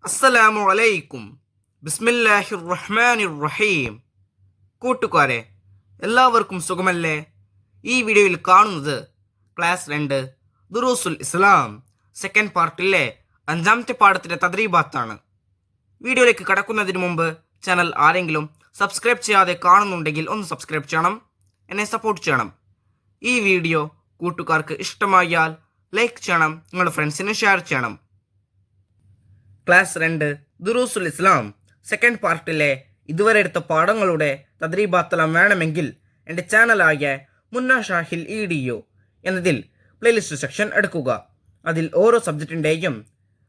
അസ്സലാമു അലൈക്കും. ബിസ്മില്ലാഹിർ റഹ്മാനിർ റഹീം. കൂട്ടുകാരെ, എല്ലാവർക്കും സുഖമല്ലേ? ഈ വീഡിയോയിൽ കാണുന്നത് ക്ലാസ് 2 ദുറൂസുൽ ഇസ്ലാം സെക്കൻഡ് പാർട്ടിലെ 5ാമത്തെ പാഠത്തിൻ്റെ തദ്രീബാത്താണ്. വീഡിയോയിലേക്ക് കടക്കുന്നതിന് മുമ്പ് ചാനൽ ആരെങ്കിലും സബ്സ്ക്രൈബ് ചെയ്യാതെ കാണുന്നുണ്ടെങ്കിൽ ഒന്ന് സബ്സ്ക്രൈബ് ചെയ്യണം, എന്നെ സപ്പോർട്ട് ചെയ്യണം. ഈ വീഡിയോ കൂട്ടുകാർക്ക് ഇഷ്ടമായാൽ ലൈക്ക് ചെയ്യണം, നിങ്ങളുടെ ഫ്രണ്ട്സിന് ഷെയർ ചെയ്യണം. ക്ലാസ് 2 ദുറൂസുൽ ഇസ്ലാം സെക്കൻഡ് പാർട്ടിലെ ഇതുവരെ എടുത്ത പാഠങ്ങളുടെ തദ്രീബാത്തെല്ലാം വേണമെങ്കിൽ എൻ്റെ ചാനലായ മുന്ന ഷാഹിൽ EDU എന്നതിൽ പ്ലേലിസ്റ്റ് സെക്ഷൻ എടുക്കുക. അതിൽ ഓരോ സബ്ജക്റ്റിൻ്റെയും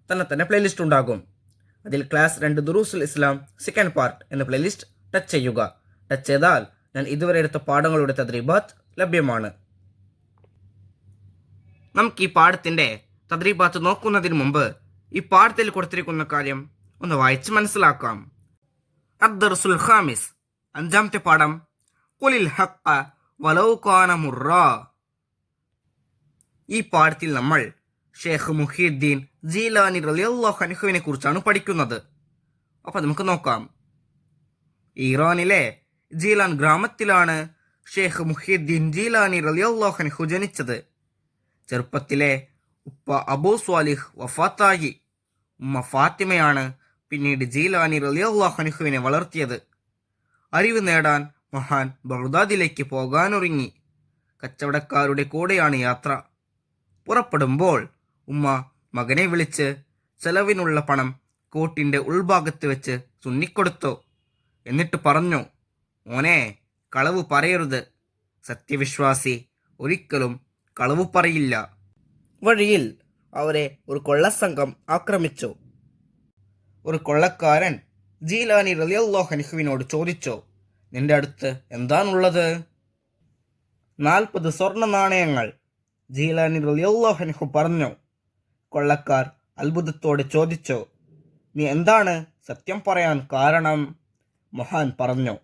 തന്നെ പ്ലേലിസ്റ്റ് ഉണ്ടാകും. അതിൽ ക്ലാസ് 2 ദുറൂസുൽ ഇസ്ലാം സെക്കൻഡ് പാർട്ട് എന്ന പ്ലേലിസ്റ്റ് ടച്ച് ചെയ്യുക. ടച്ച് ചെയ്താൽ ഞാൻ ഇതുവരെ എടുത്ത പാഠങ്ങളുടെ തദ്രീബാത്ത് ലഭ്യമാണ്. നമുക്ക് ഈ പാഠത്തിൻ്റെ തദ്രീബാത്ത് നോക്കുന്നതിന് മുമ്പ് ഈ പാഠത്തിൽ കൊടുത്തിരിക്കുന്ന കാര്യം ഒന്ന് വായിച്ച് മനസ്സിലാക്കാം. അദ്ദർസുൽ ഖാമിസ് 5ാമത്തെ പാഠം ഖുലിൽ ഹഖ്ഖ വലൗ കാന മുർറാ. ഈ പാഠത്തിൽ നമ്മൾ ഷേഖ് മുഹീദ്ദീൻ ജീലാനി റളിയല്ലാഹു അൻഹുവിനെ കുറിച്ചാണ് പഠിക്കുന്നത്. അപ്പോൾ നമുക്ക് നോക്കാം. ഇറാനിലെ ജീലാൻ ഗ്രാമത്തിലാണ് ഷേഖ് മുഹീദ്ദീൻ ജീലാനി റളിയല്ലാഹു അൻഹു ജനിച്ചത്. ചെറുപ്പത്തിലെ ഉപ്പ അബൂ സ്വാലിഹ് വഫാത്തായി. ഉമ്മ ഫാത്തിമയാണ് പിന്നീട് ജീലാനി റളിയല്ലാഹു അൻഹുവിനെ വളർത്തിയത്. അറിവ് നേടാൻ മഹാൻ ബഗ്ദാദിലേക്ക് പോകാനൊരുങ്ങി. കച്ചവടക്കാരുടെ കൂടെയാണ് യാത്ര. പുറപ്പെടുമ്പോൾ ഉമ്മ മകനെ വിളിച്ച് ചെലവിനുള്ള പണം കോട്ടിൻ്റെ ഉൾഭാഗത്ത് വെച്ച് ചുന്നിക്കൊടുത്തു. എന്നിട്ട് പറഞ്ഞു, മോനെ, കളവ് പറയരുത്. സത്യവിശ്വാസി ഒരിക്കലും കളവ് പറയില്ല. വഴിയിൽ അവരെ ഒരു കൊള്ളസംഘം ആക്രമിച്ചു. ഒരു കൊള്ളക്കാരൻ ജീലാനി റളിയല്ലാഹു അൻഹുവിനോട് ചോദിച്ചു, നിന്റെ അടുത്ത് എന്താണുള്ളത്? 40 സ്വർണ്ണ നാണയങ്ങൾ. ജീലാനി റളിയല്ലാഹു അൻഹു പറഞ്ഞു. കൊള്ളക്കാർ അത്ഭുതത്തോടെ ചോദിച്ചു, നീ എന്താണ് സത്യം പറയാൻ കാരണം? മഹാൻ പറഞ്ഞു,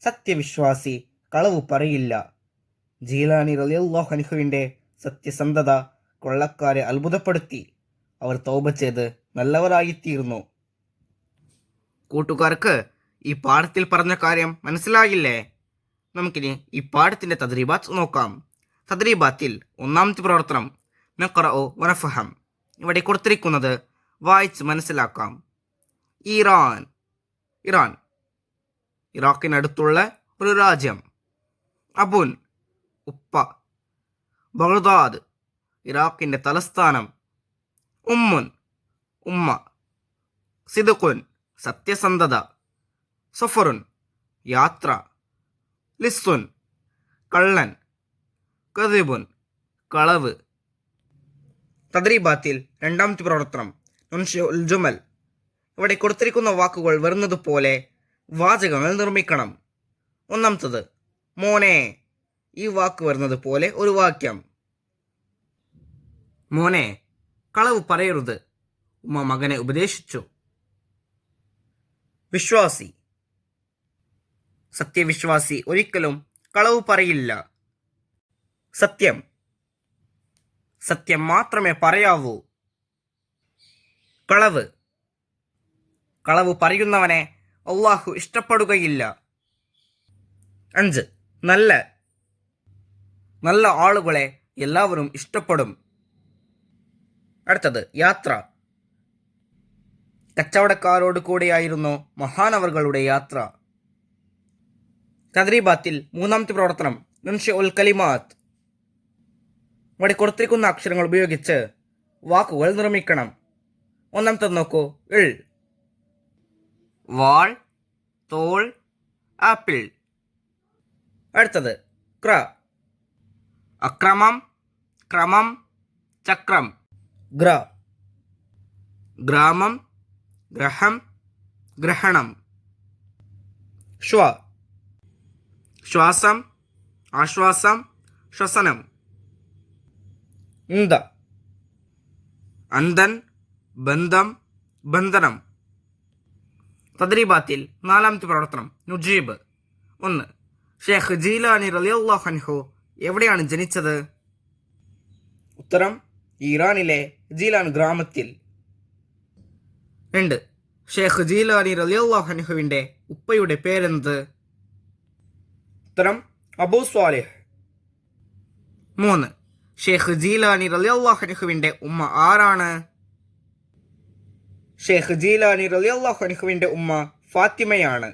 സത്യവിശ്വാസി കളവ് പറയില്ല. ജീലാനി റളിയല്ലാഹു അൻഹുവിൻ്റെ സത്യസന്ധത കൊള്ളക്കാരെ അത്ഭുതപ്പെടുത്തി. അവർ തൗബ ചെയ്ത് നല്ലവരായിത്തീർന്നു. കൂട്ടുകാർക്ക് ഈ പാഠത്തിൽ പറഞ്ഞ കാര്യം മനസ്സിലായില്ലേ? നമുക്കിനി ഈ പാഠത്തിൻ്റെ തദ്രീബാത്ത് നോക്കാം. തദ്രീബാത്തിൽ 1ാമത്തെ പ്രവർത്തനം നഖ്റഉ വനഫഹം. ഇവിടെ കൊടുത്തിരിക്കുന്നത് വായിച്ച് മനസ്സിലാക്കാം. ഇറാൻ ഇറാഖിനടുത്തുള്ള ഒരു രാജ്യം. അബുൻ ഉപ്പ. ബഗ്ദാദ് ഇറാഖിൻ്റെ തലസ്ഥാനം. ഉമ്മുൻ ഉമ്മ. സിദ്ഖുൻ സത്യസന്ധത. സഫറുൻ യാത്ര. ലിസ്സുൻ കള്ളൻ. കദിബുൻ കളവ്. തദ്രീബാത്തിൽ 2ാമത്തെ പ്രവർത്തനം നുൻഷിഉൽ ജുമൽ. ഇവിടെ കൊടുത്തിരിക്കുന്ന വാക്കുകൾ വരുന്നത് പോലെ വാചകങ്ങൾ നിർമ്മിക്കണം. 1ാമത്തത് മോനെ. ഈ വാക്ക് വരുന്നത് പോലെ ഒരു വാക്യം. മോനെ, കളവ് പറയരുത്, ഉമ്മ മകനെ ഉപദേശിച്ചു. വിശ്വാസി. സത്യവിശ്വാസി ഒരിക്കലും കളവ് പറയില്ല. സത്യം. സത്യം മാത്രമേ പറയാവൂ. കളവ്. കളവ് പറയുന്നവനെ അല്ലാഹു ഇഷ്ടപ്പെടുകയില്ല. 5 നല്ല ആളുകളെ എല്ലാവരും ഇഷ്ടപ്പെടും. അടുത്തത് യാത്ര. കച്ചവടക്കാരോട് കൂടെയായിരുന്നു മഹാനവറുകളുടെ യാത്ര. തദ്രീബാത്തിൽ 3ാമത്തെ പ്രവർത്തനം നുൻഷിഉൽ കലിമാത്ത്. ഇവിടെ കൊടുത്തിരിക്കുന്ന അക്ഷരങ്ങൾ ഉപയോഗിച്ച് വാക്കുകൾ നിർമ്മിക്കണം. 1ാമത്തെ നോക്കൂ. ഇൾ. വാൾ, തോൾ, ആപ്പിൾ. അടുത്തത് ക്ര. അക്രമം, ക്രമം, ചക്രം. ഗ്ര. ഗ്രാമം, ഗ്രഹം, ഗ്രഹണം. ശ്വ. ശ്വാസം, ആശ്വാസം, ശ്വസനം. ഇന്ത. അന്തൻ, ബന്ധം, ബന്ധനം. തദ്രീബാത്തിൽ 4ാമത്തെ പ്രവർത്തനം നുജീബ്. 1. ഷേഖ് ജീലാനി റളിയല്ലാഹു അൻഹു എവിടെയാണ് ജനിച്ചത്? ഉത്തരം ഇറാനിലെ ജീലാൻ ഗ്രാമത്തിൽ. 2. ഷേഖ് ജീലാനി റളിയല്ലാഹു അൻഹുവിൻ്റെ ഉപ്പയുടെ പേരെന്ത്? ഉത്തരം അബൂ സ്വാലിഹ്. 3. ഷേഖ് ജീലാനി റളിയല്ലാഹു അൻഹുവിൻ്റെ ഉമ്മ ആരാണ്? ഷേഖ് ജീലാനി റളിയല്ലാഹു അൻഹുവിൻ്റെ ഉമ്മ ഫാത്തിമയാണ്.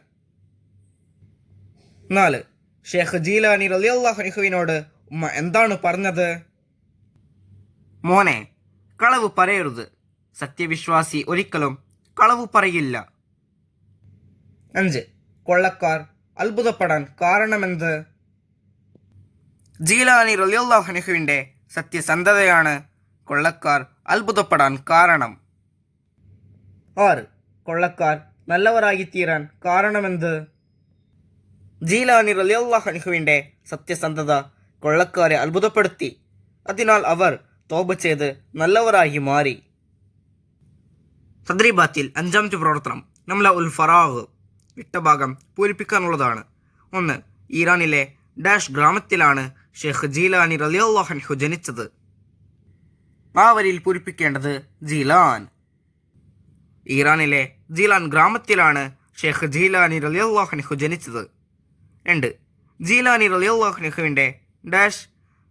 4. ഷേഖ് ജീലാനി റളിയല്ലാഹു അൻഹുവിനോട് ഉമ്മ എന്താണ് പറഞ്ഞത്? മോനെ, കളവ് പറയരുത്. സത്യവിശ്വാസി ഒരിക്കലും കളവ് പറയില്ല. 5. കൊള്ളക്കാർ അത്ഭുതപ്പെടാൻ കാരണമെന്ത്? ജീലാനി റളിയല്ലാഹു അൻഹുവിൻ്റെ സത്യസന്ധതയാണ് കൊള്ളക്കാർ അത്ഭുതപ്പെടാൻ കാരണം. 6. കൊള്ളക്കാർ നല്ലവരായിത്തീരാൻ കാരണമെന്ത്? ജീലാനി റളിയല്ലാഹു അൻഹുവിൻ്റെ സത്യസന്ധത കൊള്ളക്കാരെ അത്ഭുതപ്പെടുത്തി. അതിനാൽ അവർ തോബ ചെയ്ത് നല്ലവരായി മാറി. തദ്രീബാത്തിൽ 5ാമത്തെ പ്രവർത്തനം നമ്മള ഉൽ ഫറാഗ് വിട്ട ഭാഗം പൂരിപ്പിക്കാനുള്ളതാണ്. 1. ഇറാനിലെ ഡാഷ് ഗ്രാമത്തിലാണ് ഷേഖ് ജീലാനി റളിയല്ലാഹു അൻഹു ജനിച്ചത്. ആ വരിയിൽ പൂരിപ്പിക്കേണ്ടത് ജീലാൻ. ഇറാനിലെ ജീലാൻ ഗ്രാമത്തിലാണ് ഷേഖ് ജീലാനി റളിയല്ലാഹു അൻഹു ജനിച്ചത്. 2. ജീലാനി റളിയല്ലാഹു അൻഹുവിൻ്റെ ഡാഷ്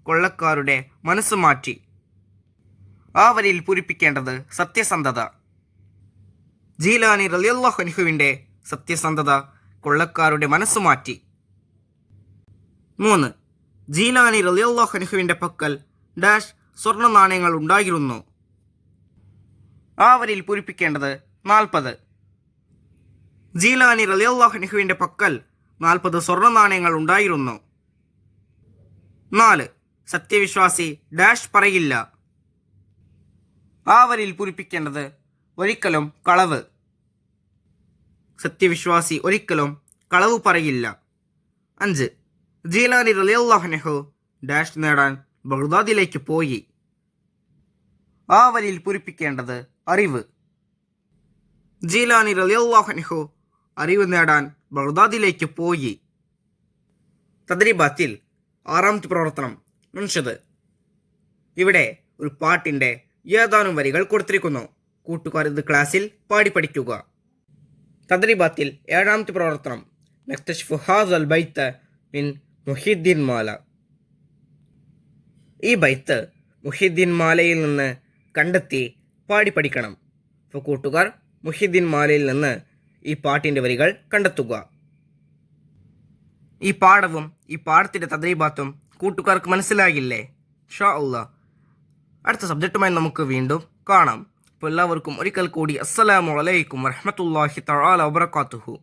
കൊള്ളക്കാരുടെ മനസ്സ് മാറ്റി. ആ വരിയിൽ പൂരിപ്പിക്കേണ്ടത് സത്യസന്ധത. ജീലാനി റളിയല്ലാഹു അൻഹുവിൻ്റെ സത്യസന്ധത കൊള്ളക്കാരുടെ മനസ്സ് മാറ്റി. 3. ജീലാനി റളിയല്ലാഹു അൻഹുവിൻ്റെ പക്കൽ ഡാഷ് സ്വർണ്ണ നാണയങ്ങൾ ഉണ്ടായിരുന്നു. ആ വരിയിൽ പൂരിപ്പിക്കേണ്ടത് 40. ജീലാനി റളിയല്ലാഹു അൻഹുവിൻ്റെ പക്കൽ 40 സ്വർണ്ണ നാണയങ്ങൾ ഉണ്ടായിരുന്നു. 4. സത്യവിശ്വാസി ഡാഷ് പറയില്ല. ആ വരിയിൽ പൂരിപ്പിക്കേണ്ടത് ഒരിക്കലും കളവ്. സത്യവിശ്വാസി ഒരിക്കലും കളവ് പറയില്ല. 5. ജീലാനി റളിയല്ലാഹു അൻഹു ഡാഷ് നേടാൻ ബഗ്ദാദിലേക്ക് പോയി. ആ വരിയിൽ പൂരിപ്പിക്കേണ്ടത് അറിവ്. ജീലാനി റളിയല്ലാഹു അൻഹു അറിവ് നേടാൻ ബഗ്ദാദിലേക്ക് പോയി. തദ്രീബാത്തിൽ 6ാമത്തെ പ്രവർത്തനം മുൻഷദ്. ഇവിടെ ഒരു പാട്ടിൻ്റെ ഏതാനും വരികൾ കൊടുത്തിരിക്കുന്നു. കൂട്ടുകാർ ഇത് ക്ലാസ്സിൽ പാടി പഠിക്കുക. തദ്രീബാത്തിൽ 7ാമത്തെ പ്രവർത്തനം നക്തശ്ഫു ഹാസൽ ബൈത്ത് മിൻ മുഹിദ്ദീൻ മാല. ഈ ബൈത്ത് മുഹിദ്ദീൻ മാലയിൽ നിന്ന് കണ്ടെത്തി പാടി പഠിക്കണം. അപ്പോൾ കൂട്ടുകാർ മുഹിദ്ദീൻ മാലയിൽ നിന്ന് ഈ പാട്ടിൻ്റെ വരികൾ കണ്ടെത്തുക. ഈ പാഠവും ഈ പാഠത്തിൻ്റെ തദ്രീബാത്തും കൂട്ടുകാർക്ക് മനസ്സിലാകില്ലേ? ഇൻഷാ അല്ലാഹ് അടുത്ത സബ്ജക്റ്റുമായി നമുക്ക് വീണ്ടും കാണാം. അപ്പോൾ എല്ലാവർക്കും ഒരിക്കൽ കൂടി അസ്സലാമു അലൈക്കും വറഹ്മത്തുള്ളാഹി തആല വബറകാതുഹു.